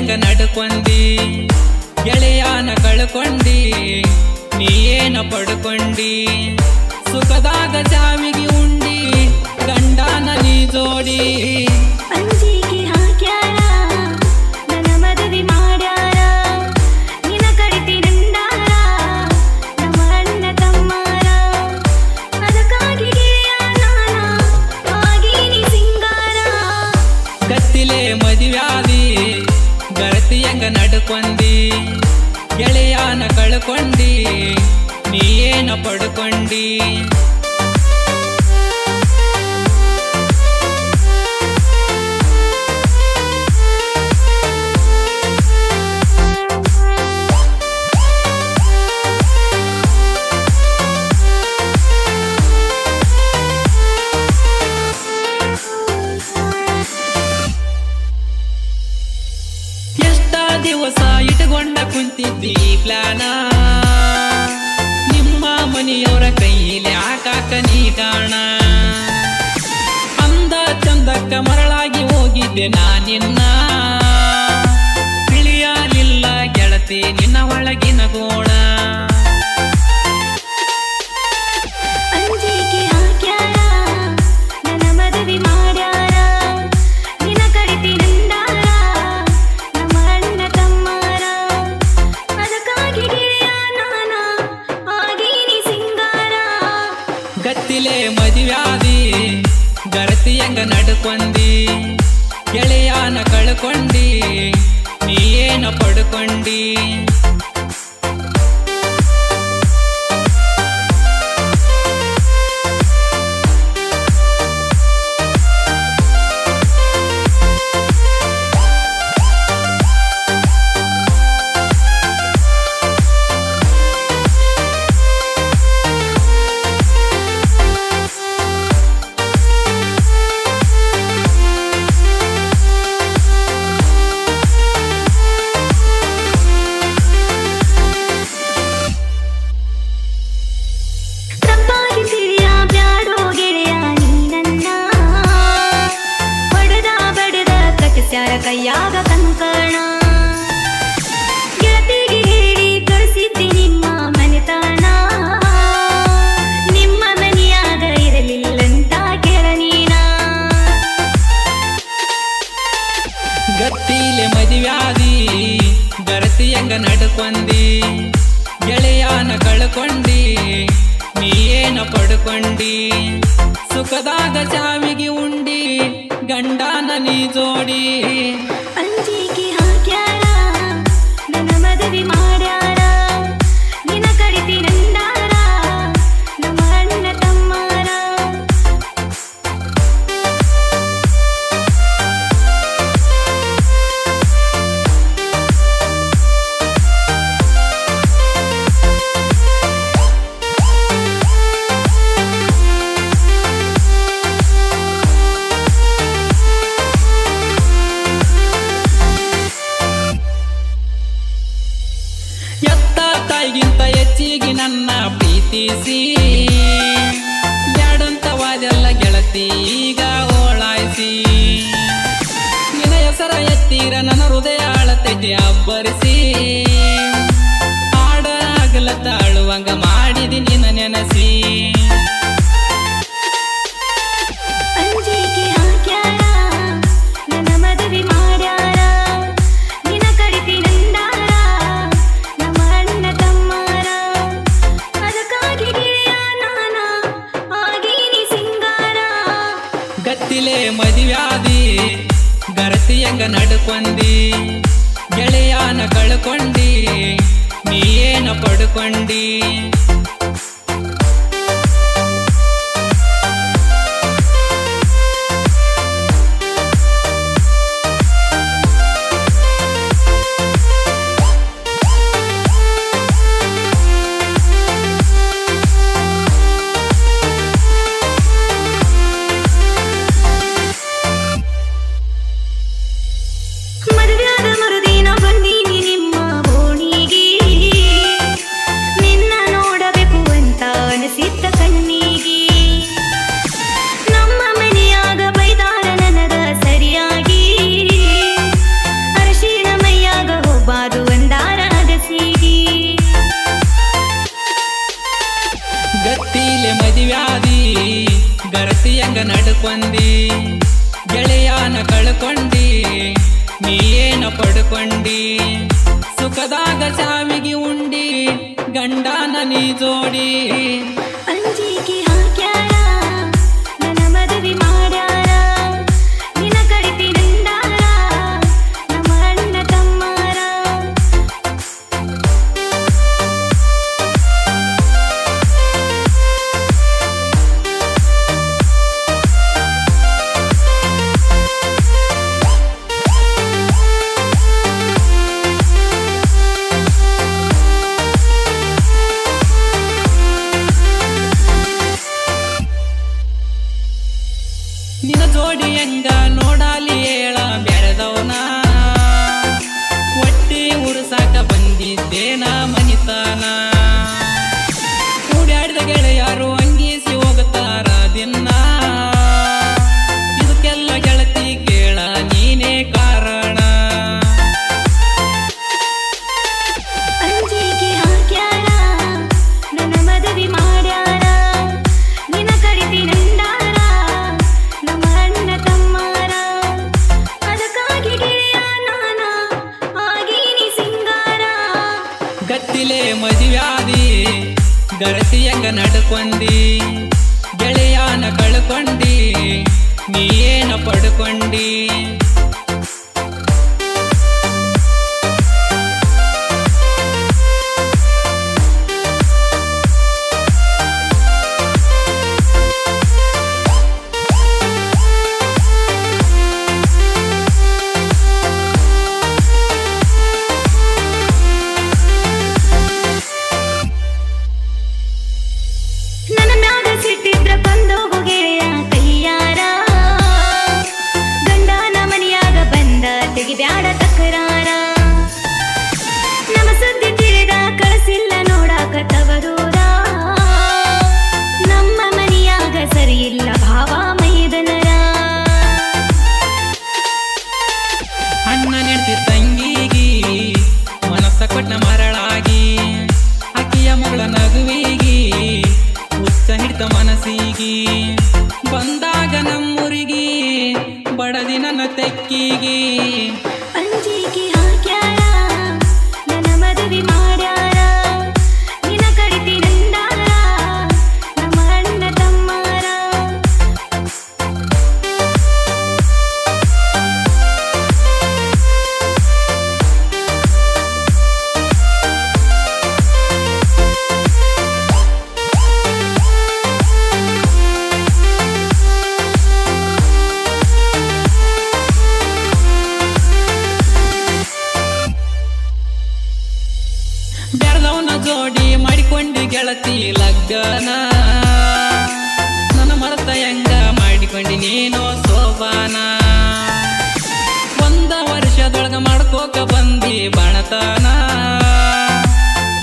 ಹೆಂಗ ನಡ್ಕೊಂಡಿ ಗೆಳೆಯಾನ ಕಳ್ಕೊಂಡಿ ನೀ ಏನ ಪಡ್ಕೊಂಡಿ ಸುಖದಾಗ ಚಾವಿಗೆ ಉಂಡಿ ಗಂಡನ ನೀ ಜೋಡಿ ಅಂಜಿಗೆ ಹಾಕ್ಯಾರ ನನ್ನ ಮದುವೆ ಮಾಡ್ಯಾರ ನಿನ ಕರಿತಿ ನಂದಾರ ನಮ್ಮ ಅಣ್ಣ ತಮ್ಮಾರ ಅದಕ್ಕಾಗಿ ಗೆಳೆಯ ನಾನ ಆಗೀನಿ ಸಿಂಗಾರ ಗತ್ತಿಲೆ ಮದುವ್ಯಾದಿ ಗರತಿ ಹೆಂಗ ನಡ್ಕೊಂಡಿ ಗೆಳೆಯಾನ ಕಳ್ಕೊಂಡಿ ನೀ ಏನ ಪಡ್ಕೊಂಡಿ ಎಷ್ಟ ದಿವಸ ಇಟ್ಕೊಂಡ ಕುಂತಿದ್ದಿ ಪ್ಲಾನ ನಿಮ್ಮ ಮನೆಯವರ ಕೈಯಲ್ಲಿ ಹಾಕಾಕ ನೀ ಕಾಣ ಅಂದ ಚಂದಕ್ಕ ಮರಳಾಗಿ ಹೋಗಿದ್ದೆ ನಾನಿನ್ನ ತಿಳಿಯಲಿಲ್ಲ ಗೆಳತಿ ನಿನ್ನ ಒಳಗಿನ ಗೋಣ ಅಂಜಿಗೆ ಹಾಕ್ಯಾರ ನನ್ನ ಮದುವೆ ಮಾಡ್ಯಾರ ನಿನ ಕರಿತಿ ನಂದಾರ ನಮ್ಮ ಅಣ್ಣ ತಮ್ಮಾರ ಅದಕ್ಕಾಗಿ ಗೆಳೆಯ ನಾನ ಆಗೀನಿ ಸಿಂಗಾರ ಗತ್ತಿಲೆ ಮದುವ್ಯಾದಿ ಗರತಿ ಹೆಂಗ ನಡ್ಕೊಂಡಿ ಗೆಳೆಯಾನ ಕಳ್ಕೊಂಡಿ ನೀ ಏನ ಪಡ್ಕೊಂಡಿ ತಪ್ಪಾಗಿ ತಿಳಿಯ ಬ್ಯಾಡೋ ಗೆಳೆಯ ನೀ ನನ್ನ ಹೊಡೆದ ಬಡದ ಕಟ್ಟಿಸ್ಯಾರ ಕೈಯಾಗ ಕಂಕಣ ಗೆಳತಿಗೆ ಹೇಳಿ ಕಳಿಸಿದ್ದಿ ನಿಮ್ಮ ಮನೆತನ ನಿಮ್ಮ ಮನೆಯಾಗ ಇರಲಿಲ್ಲಂತ ಕೆಳ ನೀನ ಗತ್ತಿಲೆ ಮದುವ್ಯಾದಿ ಗರತಿ ಹೆಂಗ ನಡ್ಕೊಂಡಿ ಗೆಳೆಯಾನ ಕಳ್ಕೊಂಡಿ ನೀ ಏನ ಪಡ್ಕೊಂಡಿ ಸುಖದಾಗ ಚಾವಿಗೆ ಉಂಡಿ ಗಂಡನ ನೀ ಜೋಡಿ ಅಂಜಿಗೆ ಹಾಕ್ಯಾರ ನನ್ನ ಮದುವೆ ಮಾಡ್ಯಾರ ನಿನ ಕರಿತಿ ನಂದಾರ ನಮ್ಮ ಅಣ್ಣ ತಮ್ಮಾರ ಎತ್ತ ತಾಯಿಗಿಂತ ಹೆಚ್ಚಿಗೆ ನನ್ನ ಪ್ರೀತಿಸಿ ಬ್ಯಾಡಂತವಾದೆಲ್ಲ ಗೆಳತಿ ಈಗ ಓಳಾಯಿಸಿ ನಿನ್ನ ಹೆಸರ ಎತ್ತೀರ ನನ್ನ ಹೃದಯ ಅಳತೈತಿ ಅಬ್ಬರಿಸಿ ಹಾಡ ಆಗಲ ತಾಳುವಂಗ ಮಾಡಿದಿ ನಿನ್ನ ನೆನಸಿ ಅಂಜಿಗೆ ಹಾಕ್ಯಾರ ನನ್ನ ಮದುವೆ ಮಾಡ್ಯಾರ ನಿನ ಕರಿತಿ ನಂದಾರ ನಮ್ಮ ಅಣ್ಣ ತಮ್ಮಾರ ಅದಕ್ಕಾಗಿ ಗೆಳೆಯ ನಾನ ಆಗೀನಿ ಸಿಂಗಾರ ಗತ್ತಿಲೆ ಮದುವ್ಯಾದಿ ಗರತಿ ಹೆಂಗ ನಡ್ಕೊಂಡಿ ಗೆಳೆಯಾನ ಕಳ್ಕೊಂಡಿ ನೀ ಏನ ಪಡ್ಕೊಂಡಿ ಮದುವೆಯಾದ ಮರುದಿನ ಬಂದೀನಿ ನಿಮ್ಮ ಓಣಿಗೆ ನಿನ್ನ ನೋಡ ಗತ್ತಿಲೆ ಮದುವ್ಯಾದಿ ಗರತಿಯಂಗ ನಡ್ಕೊಂಡಿ ಗೆಳೆಯಾನ ಕಳ್ಕೊಂಡಿ ನೀ ಏನ ಪಡ್ಕೊಂಡಿ ಸುಖದಾಗ ಸಾವಿಗೆ ಉಂಡಿ ಗಂಡನ ನೀ ಜೋಡಿ ಅಂಜಿಕೆ ಹಾಕ್ಯಾರ ನನ್ನ ಮದುವೆ ಮಾಡ್ಯಾರ ನಿನ ಕಡಿತಿ ನಂದಾರ ನಮ್ಮ ಅಣ್ಣ ತಮ್ಮಾರ ನಿನ ಜೋಡಿ ಹೆಂಗ ನೋಡಾಲಿ ಹೇಳ ಬೆಳೆದವನ ಒಟ್ಟಿ ಉರ್ಸಾಕ ಬಂದಿದ್ದೇನ ಮನಿತಾನ ಕೂಡ್ಯಾಡಿದ ಗೆಳೆಯರು ಅಂಗೀಸಿ ಹೋಗುತ್ತಾರ ದಿನ ಇದಕ್ಕೆಲ್ಲ ಗೆಳತಿ ಕೇಳ ನೀನೇ ಕಾರಣ ಅಂಜಿಕೆ ಹಾಕ್ಯಾರ ನನ್ನ ಮದುವೆ ಮಾಡ್ಯಾರ ನಿನ ಕಡಿತಿ ನಂದಾರ ನಮ್ಮ ಅಣ್ಣ ತಮ್ಮಾರ ಅದಕ್ಕಾಗಿ ಗೆಳೆಯ ನಾನ ಆಗೀನಿ ಸಿಂಗಾರ ಗತ್ತಿಲೆ ಮದುವ್ಯಾದಿ ಗರತಿಯಂಗ ನಡ್ಕೊಂಡಿ ಗೆಳೆಯಾನ ಕಳ್ಕೊಂಡಿ ನೀ ಏನ ಪಡ್ಕೊಂಡಿ ನನ್ನ ಮ್ಯಾಗ ಸಿಟ್ಟಿದ್ರ ಬಂದೋಗು ಗೆಳೆಯ ಕೈಯಾರ ಗಂಡನ ಮನೆಯಾಗ ಬಂದ ತೆಗಿಬ್ಯಾಡ ತಕರಾರ ನಮ್ಮ ಸುದ್ದಿ ತಿಳಿದ ಕಳಿಸಿಲ್ಲ ನೋಡಾಕ ತವರೂರ ನಮ್ಮ ಮನೆಯಾಗ ಸರಿಯಿಲ್ಲ ಭಾವ ಮೈದನರ ಅಣ್ಣ ನೆಡ್ತಿ ತಂಗಿಗಿ ಮನಸ್ಸ ಕೊಟ್ಟ ಮರಳಾಗಿ ಅಕ್ಕಿಯ ಮಗಳ ನಗುವಿಗಿ ಹುಚ್ಚ ಹಿಡಿತ ಮನಸ್ಸಿಗಿ ಬಂದಾಗ ನಮ್ಮೂರಿಗಿ ಬಡದಿ ನನ್ನ ತೆಕ್ಕಿಗಿ ಅಂಜಿಕೆ ಹಾಕ್ಯಾರ ನನ್ನ ಮದುವೆ ಮಾಡ್ಯಾರ ನಿನ ಕಡಿತಿ ನಂದಾರ ನಮ್ಮ ಅಣ್ಣ ತಮ್ಮಾರ ಬೆಳೆದವನ ಜೋಡಿ ಮಾಡಿಕೊಂಡಿ ಗೆಳತಿ ಲಗ್ಗನ ನನ್ನ ಮರತ ಹೆಂಗ ಮಾಡಿಕೊಂಡಿ ನೀನೋ ಸೋಬಾನ ಒಂದ ವರ್ಷದೊಳಗ ಮಾಡ್ಕೋಕ ಬಂದಿ ಬಣತನ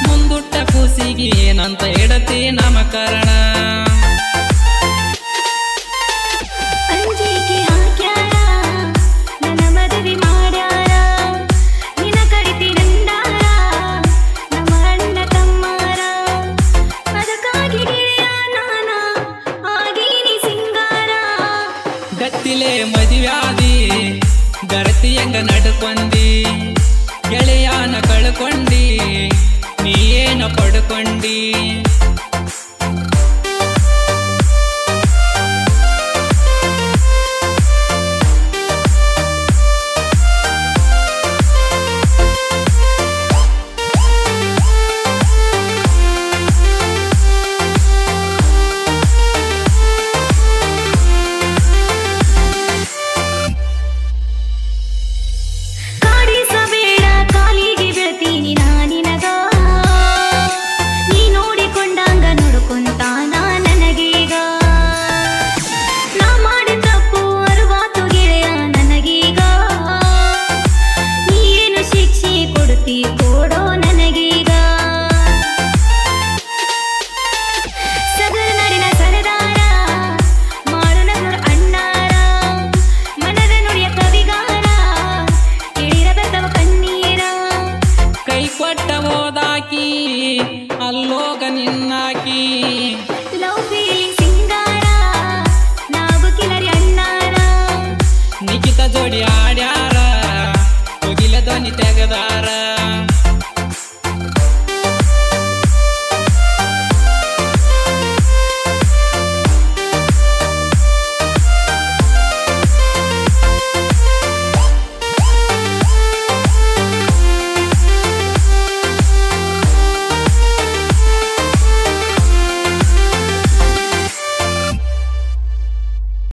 ಮುಂದುಟ್ಟ ಕೂಸಿಗೆ ಏನಂತ ಇಡತಿ ನಾಮಕರಣ ಅಂಜಿಕೆ ಹಾಕ್ಯಾರ ನನ್ನ ಮದುವೆ ಮಾಡ್ಯಾರ ನಿನ ಕಡಿತಿ ನಂದಾರ ನಮ್ಮ ಅಣ್ಣ ತಮ್ಮಾರ ಅದಕ್ಕಾಗಿ ಗೆಳೆಯ ನಾನ ಆಗೀನಿ ಸಿಂಗಾರ ಗತ್ತಿಲೆ ಮದುವ್ಯಾದಿ ಗರತಿಯಂಗ ನಡ್ಕೊಂಡಿ ಗೆಳೆಯಾನ ಕಳ್ಕೊಂಡಿ ನೀ ಏನ ಪಡ್ಕೊಂಡಿ ಕಾಡಿಸಬೇಡ ಕಾಲಿಗೆ ಬೀಳ್ತೀನಿ ನಾನಿನಗ ನೀ ನೋಡಿಕೊಂಡು ಜೋಡಿ